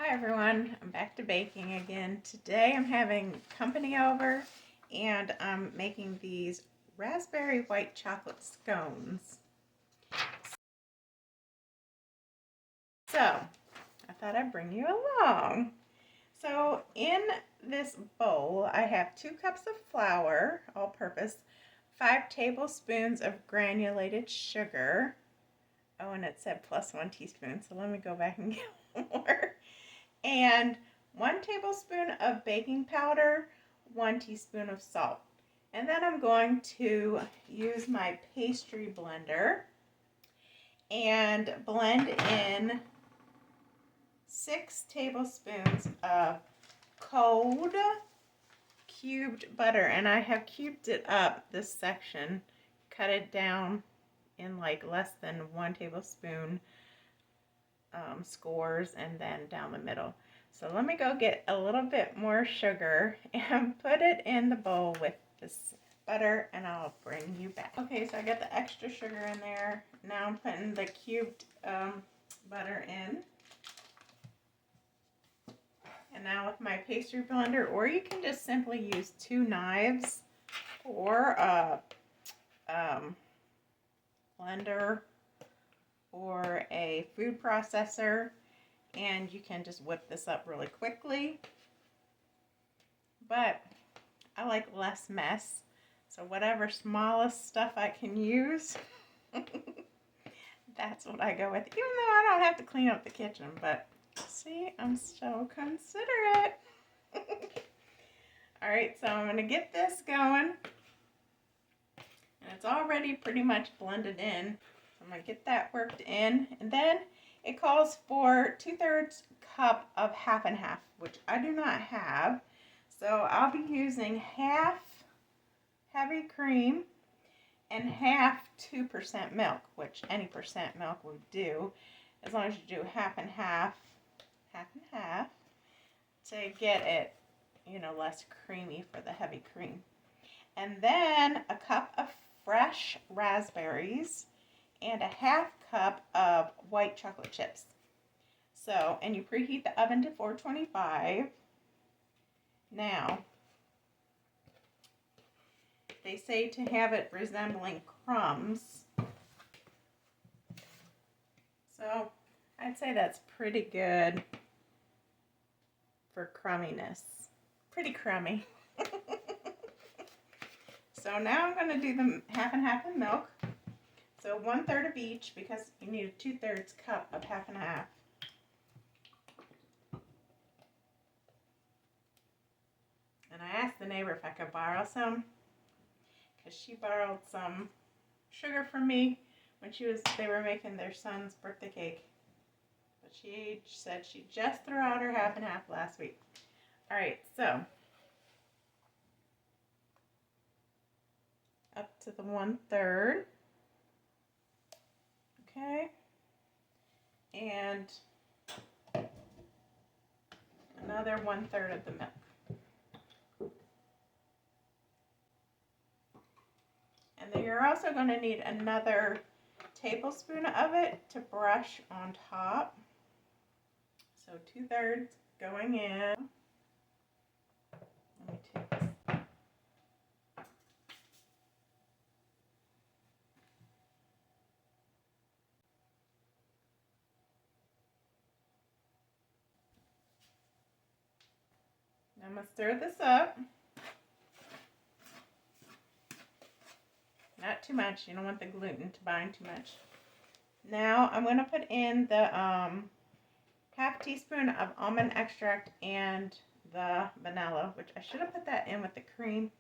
Hi everyone, I'm back to baking again. Today I'm having company over and I'm making these raspberry white chocolate scones. So I thought I'd bring you along. So in this bowl I have 2 cups of flour, all purpose, 5 tablespoons of granulated sugar. Oh, and it said +1 teaspoon, so let me go back and get more. And 1 tablespoon of baking powder, 1 teaspoon of salt. And then I'm going to use my pastry blender and blend in 6 tablespoons of cold cubed butter. And I have cubed it up, this section, cut it down in like less than 1 tablespoon scores and then down the middle. So let me go get a little bit more sugar and put it in the bowl with this butter and I'll bring you back. Okay, so I got the extra sugar in there. Now I'm putting the cubed butter in. And now with my pastry blender, or you can just simply use 2 knives or a blender or a food processor, and you can just whip this up really quickly. But I like less mess, so whatever smallest stuff I can use, that's what I go with, even though I don't have to clean up the kitchen. But see, I'm so considerate. Alright, so I'm going to get this going, and it's already pretty much blended in. I'm going to get that worked in, and then it calls for 2/3 cup of half and half, which I do not have. So I'll be using half heavy cream and half 2% milk, which any percent milk would do, as long as you do half and half, to get it, less creamy for the heavy cream. And then a cup of fresh raspberries and a half cup of white chocolate chips. So, and you preheat the oven to 425. Now, they say to have it resembling crumbs. So, I'd say that's pretty good for crumminess. Pretty crummy. So now I'm going to do the half and half of milk. So 1/3 of each, because you need a 2/3 cup of half and half. And I asked the neighbor if I could borrow some, because she borrowed some sugar from me when they were making their son's birthday cake. But she said she just threw out her half and half last week. Alright, so up to the 1/3. Okay. And another 1/3 of the milk. And then you're also going to need another tablespoon of it to brush on top. So 2/3 going in. Let me take this. I'm going to stir this up. Not too much. You don't want the gluten to bind too much. Now I'm going to put in the half teaspoon of almond extract and the vanilla, which I should have put that in with the cream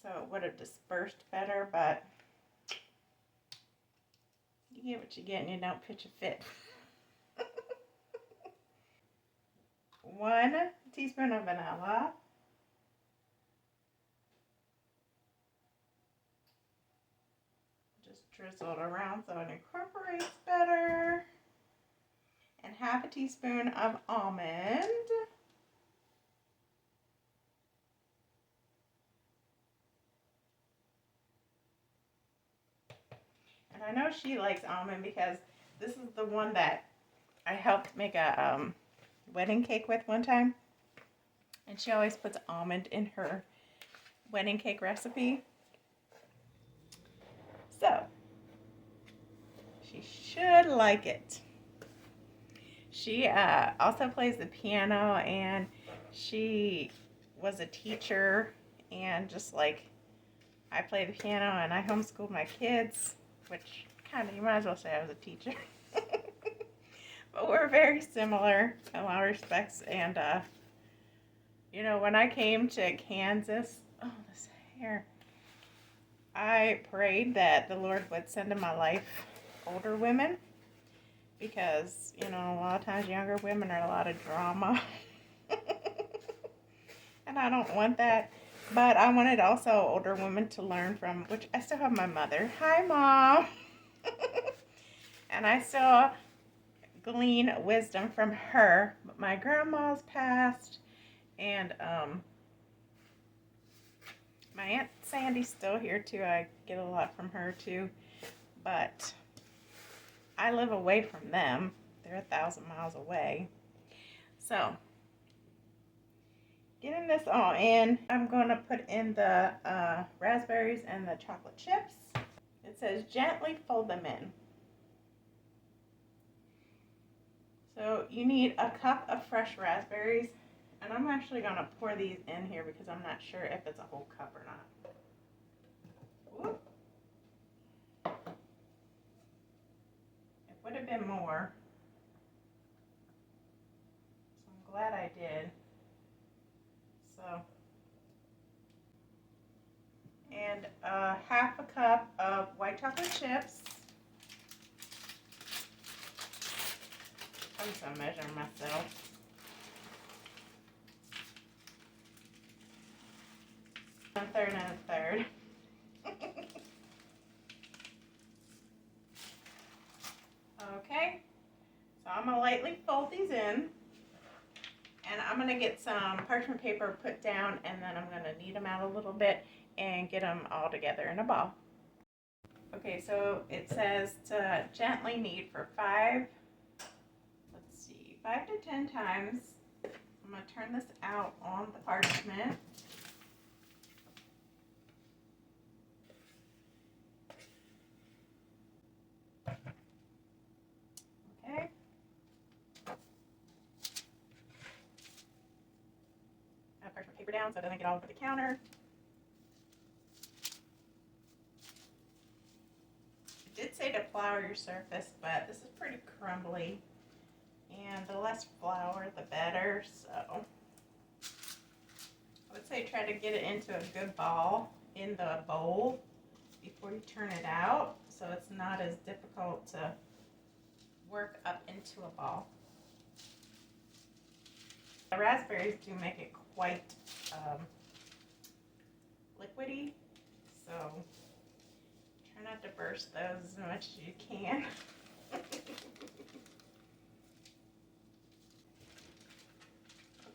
so it would have dispersed better, but you get what you get and you don't pitch a fit. 1 teaspoon of vanilla. Just drizzle it around so it incorporates better. And half a teaspoon of almond. And I know she likes almond because this is the one that I helped make a wedding cake with one time. And she always puts almond in her wedding cake recipe. So, she should like it. She also plays the piano, and she was a teacher, and just like I play the piano and I homeschooled my kids, which kind of, you might as well say I was a teacher. But we're very similar in a lot of respects. And, you know, when I came to Kansas, oh, this hair, I prayed that the Lord would send in my life older women, because, you know, a lot of times younger women are a lot of drama. And I don't want that. But I wanted also older women to learn from, which I still have my mother. Hi, Mom. And I still glean wisdom from her. But my grandma's passed, and my Aunt Sandy's still here too. I get a lot from her too. But I live away from them. They're 1,000 miles away. So, getting this all in, I'm going to put in the raspberries and the chocolate chips. It says gently fold them in. So you need a cup of fresh raspberries, and I'm actually going to pour these in here because I'm not sure if it's a whole cup or not. Ooh. It would have been more, so I'm glad I did. So, and half a cup of white chocolate chips. I'm just going to measure myself. A third and a third. Okay, so I'm going to lightly fold these in, and I'm going to get some parchment paper put down, and then I'm going to knead them out a little bit and get them all together in a ball. Okay, so it says to gently knead for 5 to 10 times. I'm going to turn this out on the parchment. Okay. I have parchment paper down so it doesn't get all over the counter. It did say to flour your surface, but this is pretty crumbly. And the less flour, the better. So I would say try to get it into a good ball in the bowl before you turn it out, so it's not as difficult to work up into a ball. The raspberries do make it quite liquidy, so try not to burst those as much as you can.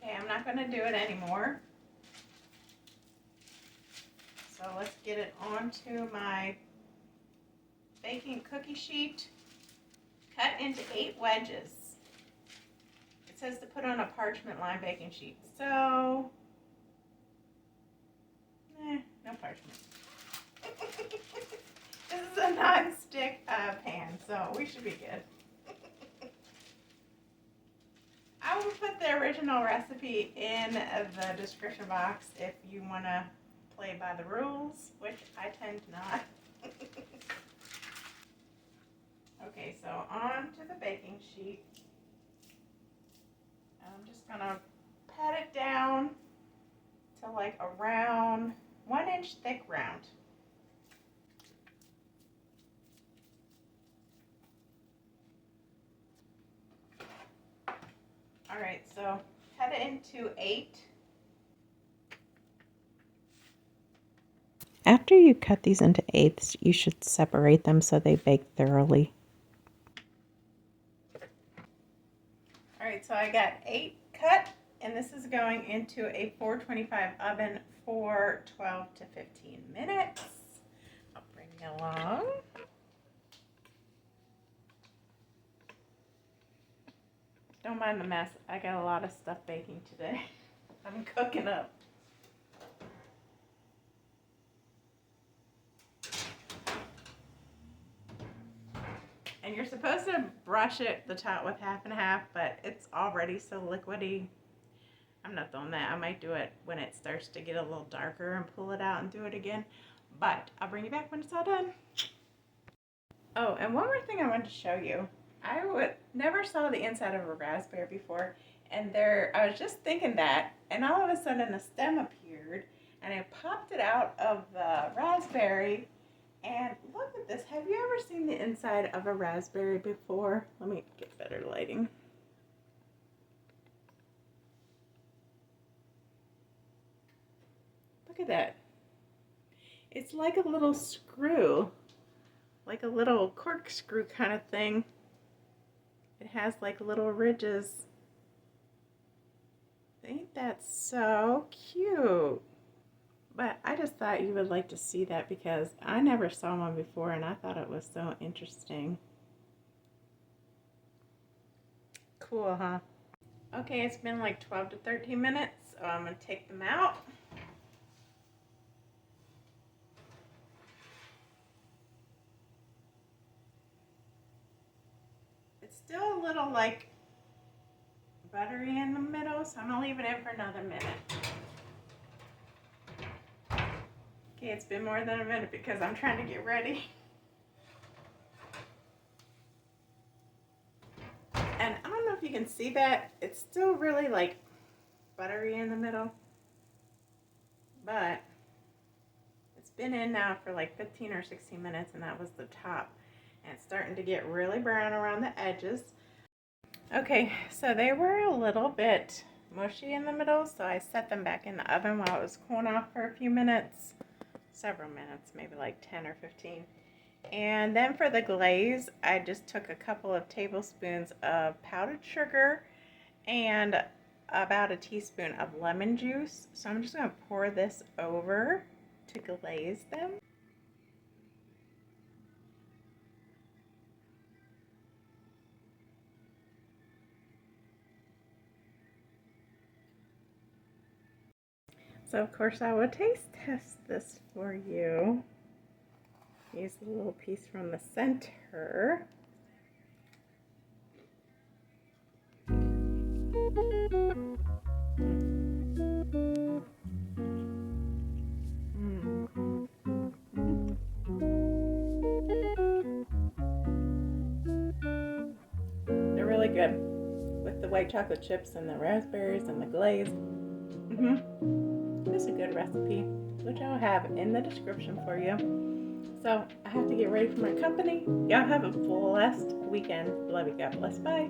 Okay, I'm not going to do it anymore. So let's get it onto my baking cookie sheet. Cut into 8 wedges. It says to put on a parchment lined baking sheet. So, no parchment. This is a non-stick pan, so we should be good. I will put the original recipe in the description box if you want to play by the rules, which I tend not. Okay, so on to the baking sheet. I'm just going to pat it down to like around 1 inch thick round. Alright, so cut it into 8. After you cut these into 8ths, you should separate them so they bake thoroughly. Alright, so I got 8 cut, and this is going into a 425 oven for 12 to 15 minutes. I'll bring you along. Don't mind the mess. I got a lot of stuff baking today. I'm cooking up. And you're supposed to brush it the top with half and half, but it's already so liquidy. I'm not doing that. I might do it when it starts to get a little darker and pull it out and do it again. But I'll bring you back when it's all done. Oh, and one more thing I wanted to show you. I never saw the inside of a raspberry before, and I was just thinking that, and all of a sudden a stem appeared, and I popped it out of the raspberry, and look at this. Have you ever seen the inside of a raspberry before? Let me get better lighting. Look at that. It's like a little screw, like a little corkscrew kind of thing. It has like little ridges. Ain't that so cute? But I just thought you would like to see that because I never saw one before and I thought it was so interesting. Cool, huh? Okay, it's been like 12 to 13 minutes, so I'm going to take them out. It's still a little like buttery in the middle, so I'm going to leave it in for another minute. Okay, it's been more than a minute because I'm trying to get ready. And I don't know if you can see that. It's still really like buttery in the middle. But it's been in now for like 15 or 16 minutes and that was the top. And it's starting to get really brown around the edges. Okay, so they were a little bit mushy in the middle, so I set them back in the oven while it was cooling off for a few minutes. Several minutes, maybe like 10 or 15. And then for the glaze, I just took a couple of tablespoons of powdered sugar and about a teaspoon of lemon juice. So I'm just going to pour this over to glaze them. So of course I will taste test this for you. Use a little piece from the center. They're really good with the white chocolate chips and the raspberries and the glaze. It's a good recipe, which I'll have in the description for you. So I have to get ready for my company. Y'all have a blessed weekend. Love you. God bless. Bye.